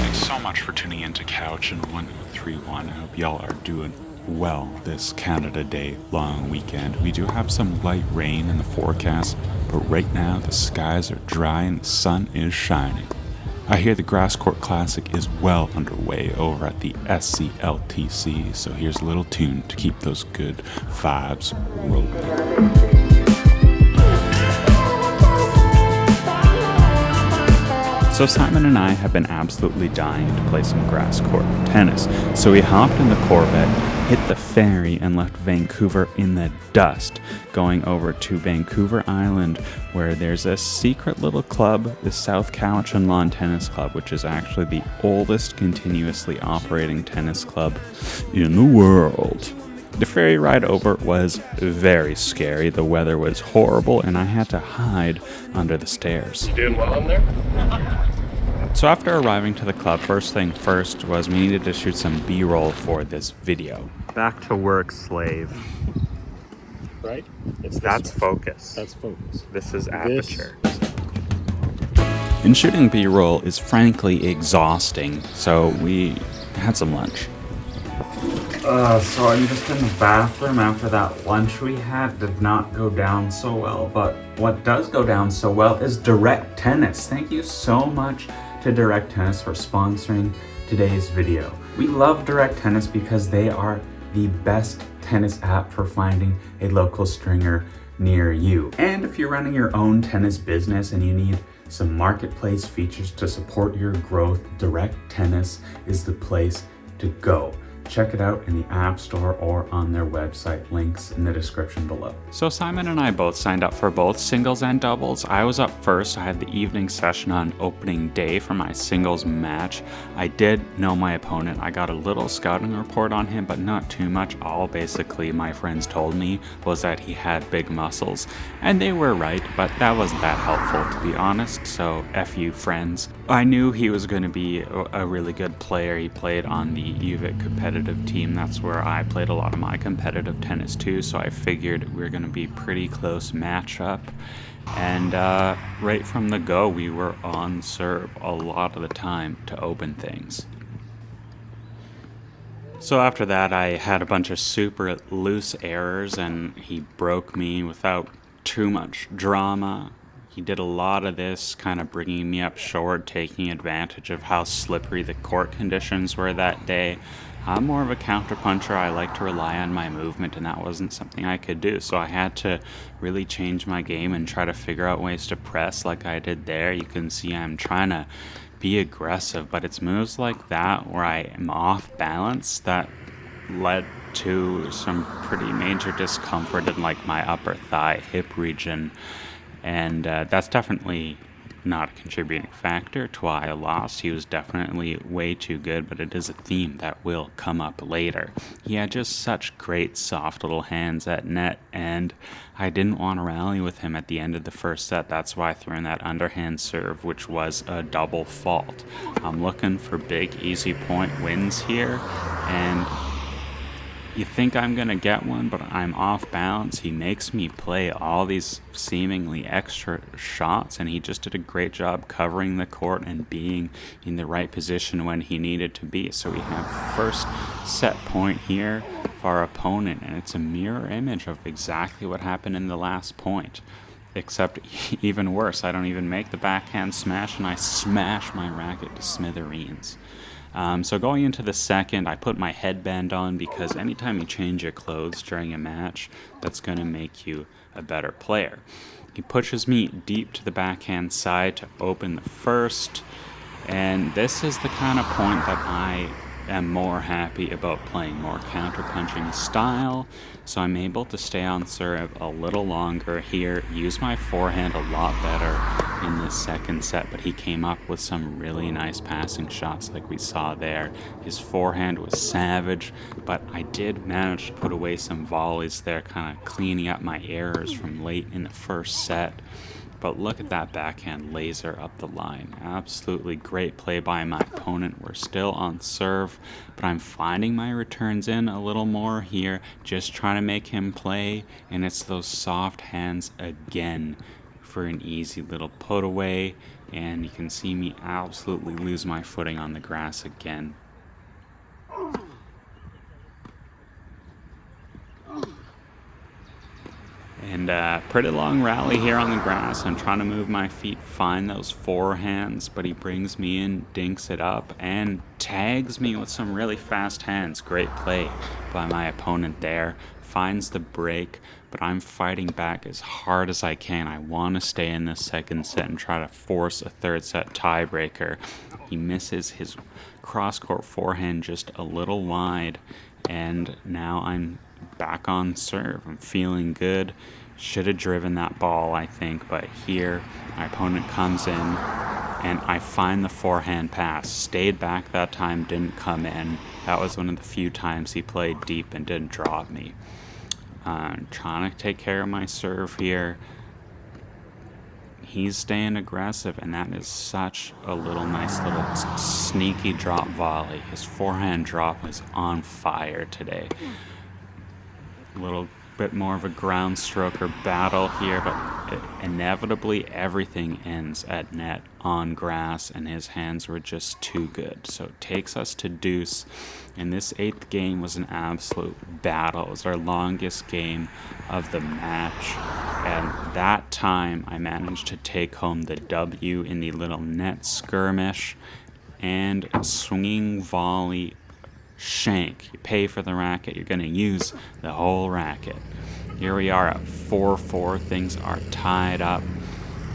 Thanks so much for tuning in to Cowichan 1031. I hope y'all are doing well this Canada Day long weekend. We do have some light rain in the forecast, but right now the skies are dry and the sun is shining. I hear the Grass Court Classic is well underway over at the SCLTC, so here's a little tune to keep those good vibes rolling. So Simon and I have been absolutely dying to play some grass court tennis. So we hopped in the Corvette, hit the ferry, and left Vancouver in the dust, going over to Vancouver Island, where there's a secret little club, the South Cowichan Lawn Tennis Club, which is actually the oldest continuously operating tennis club in the world. The ferry ride over was very scary. The weather was horrible, and I had to hide under the stairs. You doing well in there? So after arriving to the club, first thing first was we needed to shoot some B-roll for this video. Back to work, slave. Right? That's focus. That's focus. This is aperture. And shooting B-roll is frankly exhausting, so we had some lunch. So I'm just in the bathroom after that lunch we had. Did not go down so well, but what does go down so well is Direct Tennis. Thank you so much to Direct Tennis for sponsoring today's video. We love Direct Tennis because they are the best tennis app for finding a local stringer near you. And if you're running your own tennis business and you need some marketplace features to support your growth, Direct Tennis is the place to go. Check it out in the App Store or on their website, links in the description below. So Simon and I both signed up for both singles and doubles. I was up first. I had the evening session on opening day for my singles match. I did know my opponent. I got a little scouting report on him, but not too much. All basically my friends told me was that he had big muscles, and they were right, but that wasn't that helpful to be honest, so F you friends. I knew he was going to be a really good player. He played on the UVic competitive team. That's where I played a lot of my competitive tennis too, so I figured we were going to be pretty close matchup. And right from the go, we were on serve a lot of the time to open things. So after that, I had a bunch of super loose errors, and he broke me without too much drama. He did a lot of this, kind of bringing me up short, taking advantage of how slippery the court conditions were that day. I'm more of a counterpuncher. I like to rely on my movement, and that wasn't something I could do. So I had to really change my game and try to figure out ways to press like I did there. You can see I'm trying to be aggressive, but it's moves like that where I am off balance that led to some pretty major discomfort in like my upper thigh, hip region. And that's definitely not a contributing factor to why I lost. He was definitely way too good, but it is a theme that will come up later. He had just such great soft little hands at net, and I didn't want to rally with him at the end of the first set. That's why I threw in that underhand serve, which was a double fault. I'm looking for big, easy point wins here, and you think I'm going to get one, but I'm off balance. He makes me play all these seemingly extra shots, and he just did a great job covering the court and being in the right position when he needed to be. So we have first set point here for our opponent, and it's a mirror image of exactly what happened in the last point. Except even worse, I don't even make the backhand smash, and I smash my racket to smithereens. So going into the second, I put my headband on because anytime you change your clothes during a match, that's going to make you a better player. He pushes me deep to the backhand side to open the first, and this is the kind of point that I am more happy about playing, more counter-punching style, so I'm able to stay on serve a little longer here, use my forehand a lot better in this second set, but he came up with some really nice passing shots like we saw there. His forehand was savage, but I did manage to put away some volleys there, kind of cleaning up my errors from late in the first set. But look at that backhand laser up the line. Absolutely great play by my opponent. We're still on serve, but I'm finding my returns in a little more here, just trying to make him play, and it's those soft hands again for an easy little put away and you can see me absolutely lose my footing on the grass again. And pretty long rally here on the grass. I'm trying to move my feet, find those forehands, but he brings me in, dinks it up, and tags me with some really fast hands. Great play by my opponent there. Finds the break, but I'm fighting back as hard as I can. I want to stay in this second set and try to force a third set tiebreaker. He misses his cross-court forehand just a little wide, and now I'm back on serve. I'm feeling good. Should have driven that ball, I think, but here my opponent comes in and I find the forehand pass. Stayed back that time, didn't come in. That was one of the few times he played deep and didn't drop me. Trying to take care of my serve here. He's staying aggressive, and that is such a nice little sneaky drop volley. His forehand drop is on fire today. A little bit more of a ground stroker battle here, but inevitably everything ends at net on grass, and his hands were just too good. So it takes us to deuce, and this 8th game was an absolute battle. It was our longest game of the match, and that time I managed to take home the W in the little net skirmish and swinging volley shank. You pay for the racket, you're going to use the whole racket. Here we are at 4-4. Things are tied up.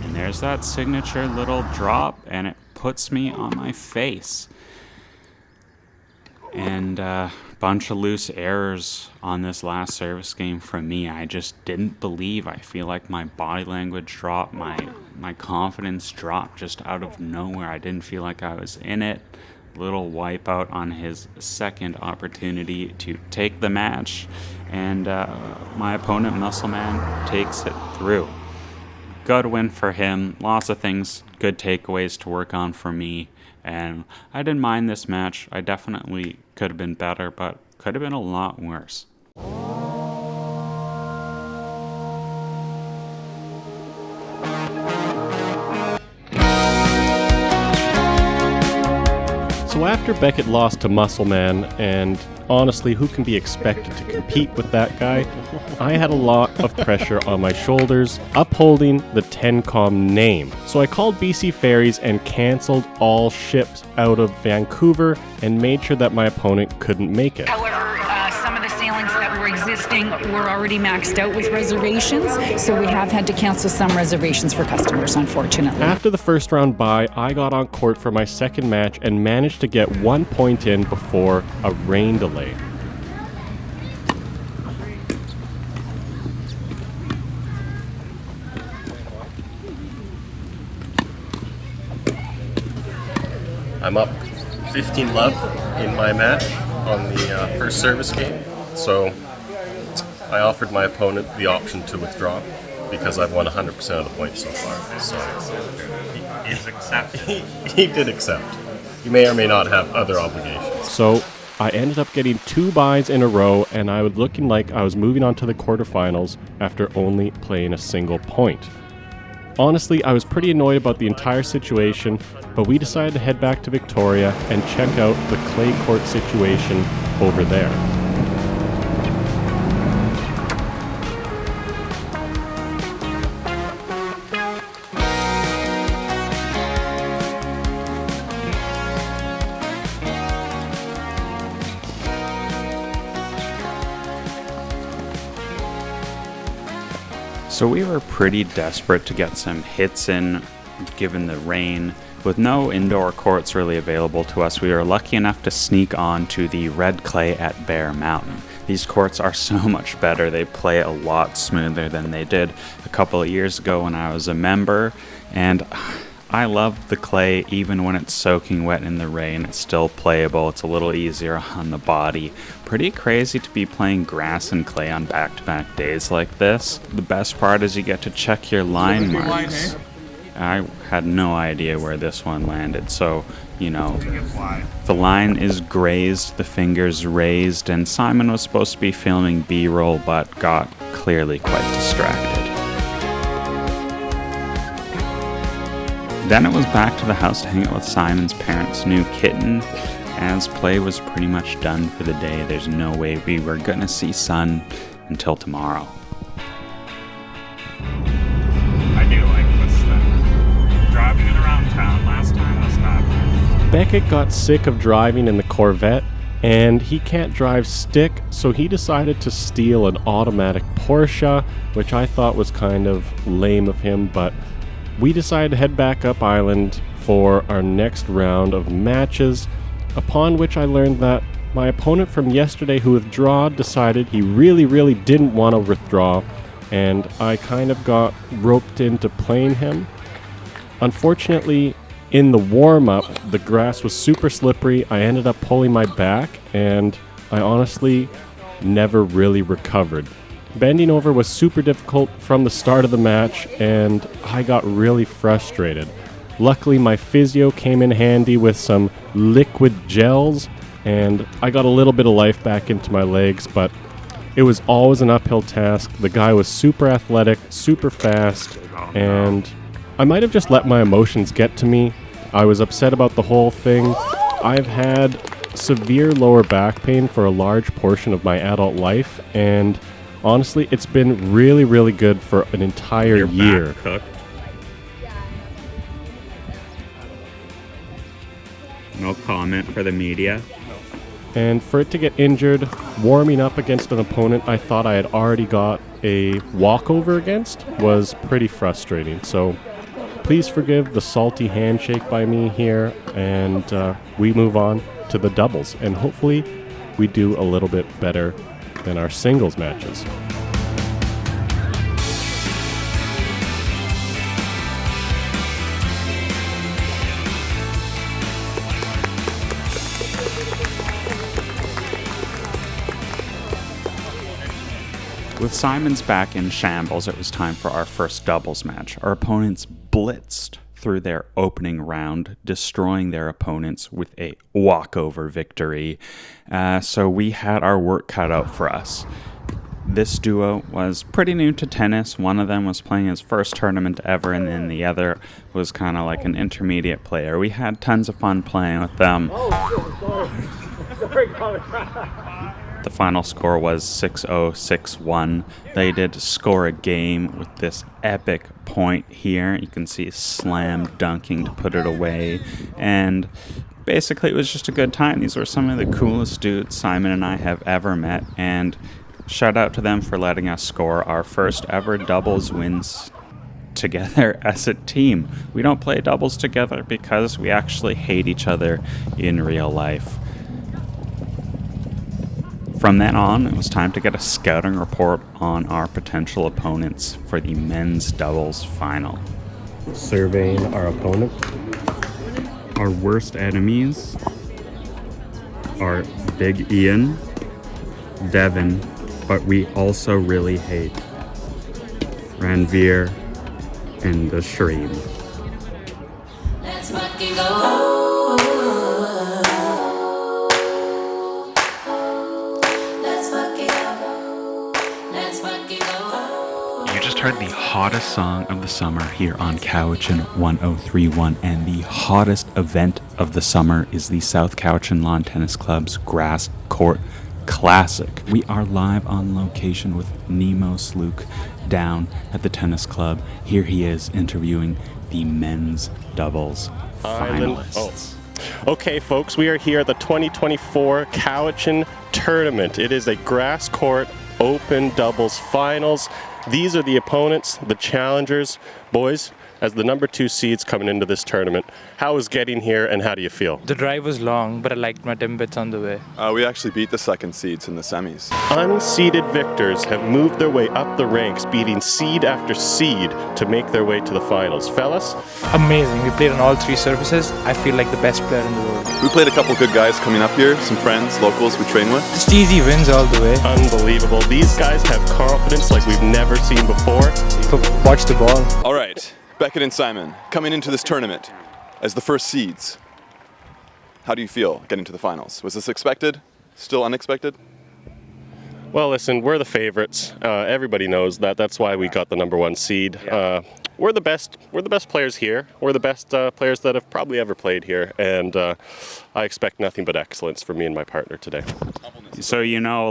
And there's that signature little drop, and it puts me on my face. And a bunch of loose errors on this last service game from me. I just didn't believe. I feel like my body language dropped, my confidence dropped just out of nowhere. I didn't feel like I was in it. Little wipeout on his second opportunity to take the match, and my opponent, Muscleman, takes it through. Good win for him. Lots of things, good takeaways to work on for me, and I didn't mind this match. I definitely could have been better, but could have been a lot worse. So after Beckett lost to Muscleman, and honestly, who can be expected to compete with that guy, I had a lot of pressure on my shoulders upholding the TennCom name. So I called BC Ferries and cancelled all ships out of Vancouver and made sure that my opponent couldn't make it. However, some of the sailings that were existing were already maxed out with reservations, so we have had to cancel some reservations for customers, unfortunately. After the first round bye, I got on court for my second match and managed to get 1 point in before a rain delay. I'm up 15 love in my match on the first service game, so I offered my opponent the option to withdraw because I've won 100% of the points so far. So He's accepted. he did accept. He may or may not have other obligations. So I ended up getting 2 byes in a row, and I was looking like I was moving on to the quarterfinals after only playing a single point. Honestly, I was pretty annoyed about the entire situation, but we decided to head back to Victoria and check out the clay court situation over there. So we were pretty desperate to get some hits in, given the rain. With no indoor courts really available to us, we were lucky enough to sneak on to the red clay at Bear Mountain. These courts are so much better. They play a lot smoother than they did a couple of years ago when I was a member, and I love the clay. Even when it's soaking wet in the rain, it's still playable. It's a little easier on the body. Pretty crazy to be playing grass and clay on back-to-back days like this. The best part is you get to check your line marks. I had no idea where this one landed, so, you know, the line is grazed, the fingers raised, and Simon was supposed to be filming B-roll, but got clearly quite distracted. Then it was back to the house to hang out with Simon's parents' new kitten, as play was pretty much done for the day. There's no way we were gonna see Sun until tomorrow. I do like this thing. Driving it around town last time was not bad. Beckett got sick of driving in the Corvette, and he can't drive stick, so he decided to steal an automatic Porsche, which I thought was kind of lame of him, but we decided to head back up island for our next round of matches, upon which I learned that my opponent from yesterday who withdrew decided he really didn't want to withdraw, and I kind of got roped into playing him. Unfortunately, in the warm-up, the grass was super slippery. I ended up pulling my back, and I honestly never really recovered. Bending over was super difficult from the start of the match, and I got really frustrated. Luckily, my physio came in handy with some liquid gels, and I got a little bit of life back into my legs, but it was always an uphill task. The guy was super athletic, super fast, and I might have just let my emotions get to me. I was upset about the whole thing. I've had severe lower back pain for a large portion of my adult life, and honestly, it's been really good for an entire year. No comment for the media. And for it to get injured, warming up against an opponent I thought I had already got a walkover against was pretty frustrating. So please forgive the salty handshake by me here, and we move on to the doubles. And hopefully we do a little bit better than our singles matches. With Simon's back in shambles, it was time for our first doubles match. Our opponents blitzed through their opening round, destroying their opponents with a walkover victory. So we had our work cut out for us. This duo was pretty new to tennis. One of them was playing his first tournament ever, and then the other was kind of like an intermediate player. We had tons of fun playing with them. The final score was 6-0, 6-1. They did score a game with this epic point here. You can see slam dunking to put it away. And basically, it was just a good time. These were some of the coolest dudes Simon and I have ever met. And shout out to them for letting us score our first ever doubles wins together as a team. We don't play doubles together because we actually hate each other in real life. From then on, it was time to get a scouting report on our potential opponents for the men's doubles final. Surveying our opponent. Our worst enemies are Big Ian, Devin, but we also really hate Ranveer and the Shreem. Let's fucking go. You just heard the hottest song of the summer here on Cowichan 1031, and the hottest event of the summer is the South Cowichan Lawn Tennis Club's Grass Court Classic. We are live on location with Nemo Slook down at the tennis club. Here he is interviewing the men's doubles finalists. Okay, folks, we are here at the 2024 Cowichan Tournament. It is a grass court open doubles finals. These are the opponents, the challengers. Boys, as the number 2 seeds coming into this tournament, how was getting here and how do you feel? The drive was long, but I liked my timbits on the way. We actually beat the second seeds in the semis. Unseeded victors have moved their way up the ranks, beating seed after seed to make their way to the finals. Fellas? Amazing. We played on all 3 surfaces. I feel like the best player in the world. We played a couple good guys coming up here, some friends, locals we train with. Just easy wins all the way. Unbelievable. These guys have confidence like we've never seen before. Watch the ball. All right, Beckett and Simon, coming into this tournament as the first seeds. How do you feel getting to the finals? Was this expected? Still unexpected? Well, listen, we're the favorites. Everybody knows that. That's why we got the number 1 seed. we're the best players here. We're the best players that have probably ever played here, and I expect nothing but excellence from me and my partner today. So,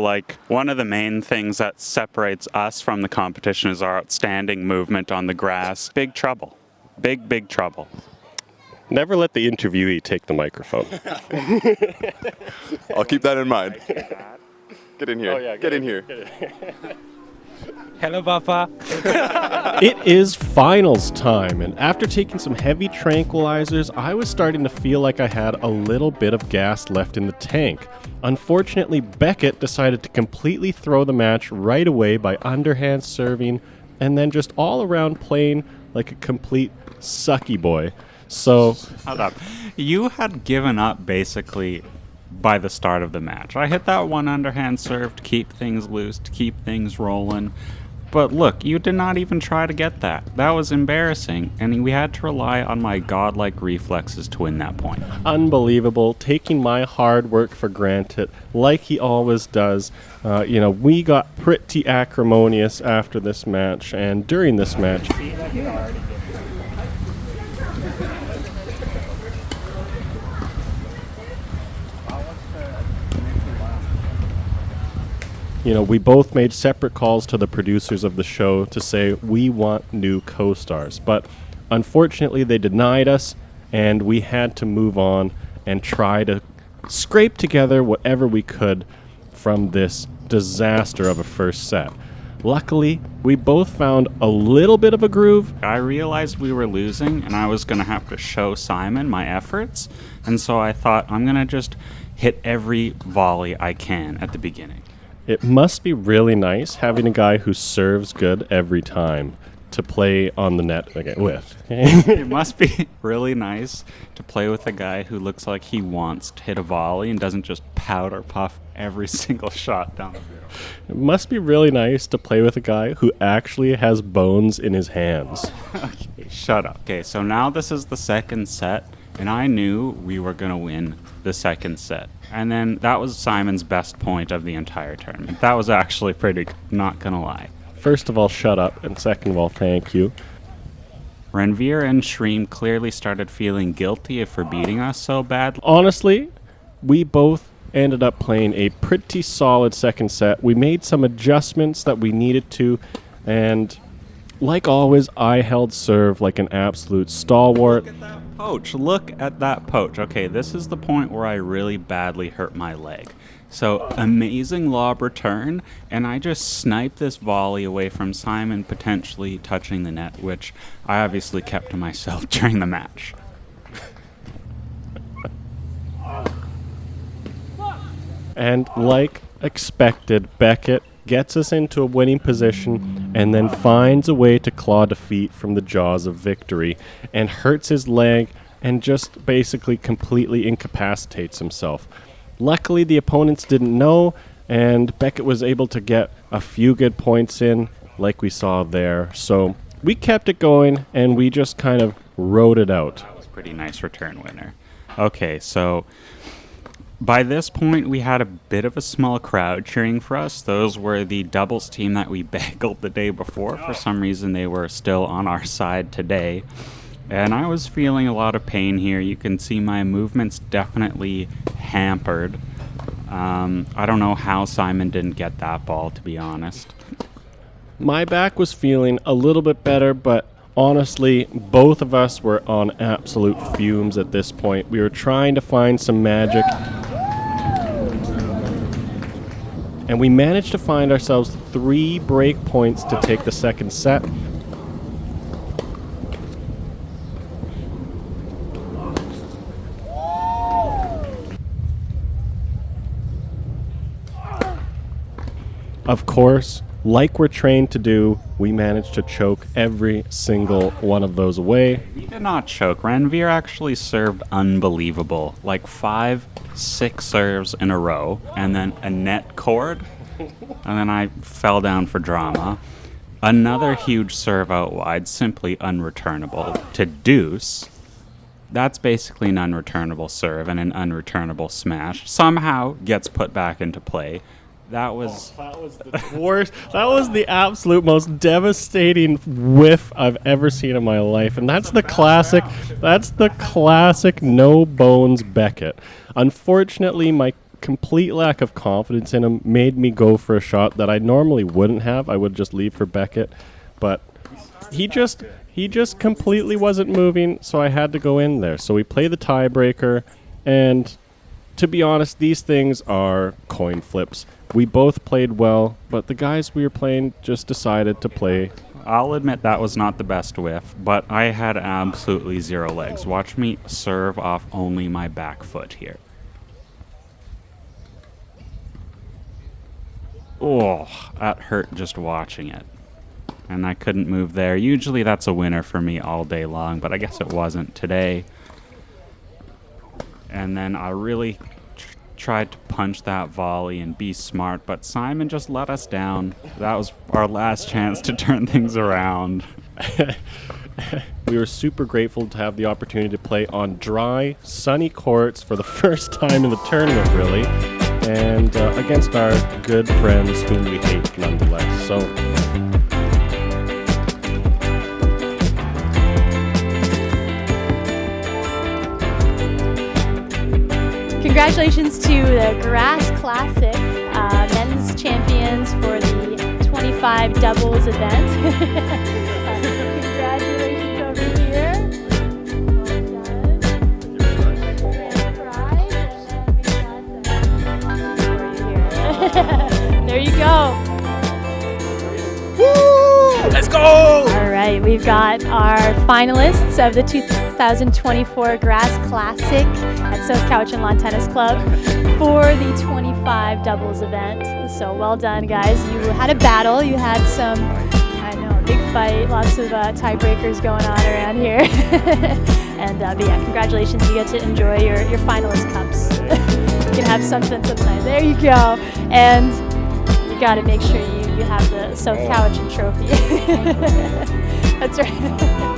like, one of the main things that separates us from the competition is our outstanding movement on the grass. Big trouble. Big trouble. Never let the interviewee take the microphone. I'll keep that in mind. Get in here. Oh, yeah, Get in here. Hello, Papa. It is finals time, and after taking some heavy tranquilizers, I was starting to feel like I had a little bit of gas left in the tank. Unfortunately, Beckett decided to completely throw the match right away by underhand serving, and then just all around playing like a complete sucky boy. So, Hold up. You had given up basically by the start of the match. I hit that one underhand serve to keep things loose, to keep things rolling. But look, you did not even try to get that. That was embarrassing, and we had to rely on my godlike reflexes to win that point. unbelievable, taking my hard work for granted, like he always does. We got pretty acrimonious after this match, and during this match, we both made separate calls to the producers of the show to say we want new co-stars. But unfortunately, they denied us, and we had to move on and try to scrape together whatever we could from this disaster of a first set. Luckily, we both found a little bit of a groove. I realized we were losing, and I was going to have to show Simon my efforts, and so I thought I'm going to just hit every volley I can at the beginning. It must be really nice having a guy who serves good every time to play on the net with. It must be really nice to play with a guy who looks like he wants to hit a volley and doesn't just powder puff every single shot down the field. It must be really nice to play with a guy who actually has bones in his hands. Okay, shut up. Okay, so now this is the second set, and I knew we were going to win the second set. And then that was Simon's best point of the entire tournament. That was actually pretty good, not going to lie. First of all, shut up, and second of all, thank you. Ranveer and Shreem clearly started feeling guilty for beating us so bad. Honestly, we both ended up playing a pretty solid second set. We made some adjustments that we needed to, and like always, I held serve like an absolute stalwart. Look at that poach. Okay, this is the point where I really badly hurt my leg. So, amazing lob return, and I just sniped this volley away from Simon potentially touching the net, which I obviously kept to myself during the match. And like expected, Beckett gets us into a winning position and then finds a way to claw defeat from the jaws of victory and hurts his leg and just basically completely incapacitates himself. Luckily, the opponents didn't know, and Beckett was able to get a few good points in, like we saw there. So we kept it going, and we just kind of rode it out. That was a pretty nice return winner. Okay, so by this point, we had a bit of a small crowd cheering for us. Those were the doubles team that we bageled the day before. For some reason, they were still on our side today. And I was feeling a lot of pain here. You can see my movements definitely hampered. I don't know how Simon didn't get that ball, to be honest. My back was feeling a little bit better, but honestly, both of us were on absolute fumes at this point. We were trying to find some magic, and we managed to find ourselves 3 break points to take the second set. Of course, like we're trained to do, we managed to choke every single one of those away. We did not choke. Ranveer actually served unbelievable. Like 5-6 serves in a row, and then a net cord, and then I fell down for drama. Another huge serve out wide, simply unreturnable, to deuce. That's basically an unreturnable serve and an unreturnable smash. Somehow gets put back into play. That was That was the worst. That was the absolute most devastating whiff I've ever seen in my life, and that's the classic. That's the classic no bones Beckett. Unfortunately, my complete lack of confidence in him made me go for a shot that I normally wouldn't have. I would just leave for Beckett, but he just completely wasn't moving, so I had to go in there. So we play the tiebreaker, and to be honest, these things are coin flips. We both played well, but the guys we were playing just decided to play. I'll admit that was not the best whiff, but I had absolutely zero legs. Watch me serve off only my back foot here. Oh, that hurt just watching it. And I couldn't move there. Usually that's a winner for me all day long, but I guess it wasn't today. And then I really tried to punch that volley and be smart, but Simon just let us down. That was our last chance to turn things around. We were super grateful to have the opportunity to play on dry, sunny courts for the first time in the tournament, really, and against our good friends whom we hate nonetheless. So congratulations to the Grass Classic men's champions for the 25 doubles event. Congratulations over here. Well done. Grand prize, and then we got some there you go. Woo! Let's go! All right, we've got our finalists of the 2024 Grass Classic at South Cowichan Lawn Tennis Club for the 25 doubles event. So well done, guys. You had a battle. You had some, I know, a big fight, lots of tiebreakers going on around here. And but yeah, congratulations. You get to enjoy your finalist cups. You can have something sometime. There you go. And you got to make sure you have the South Cowichan trophy. That's right.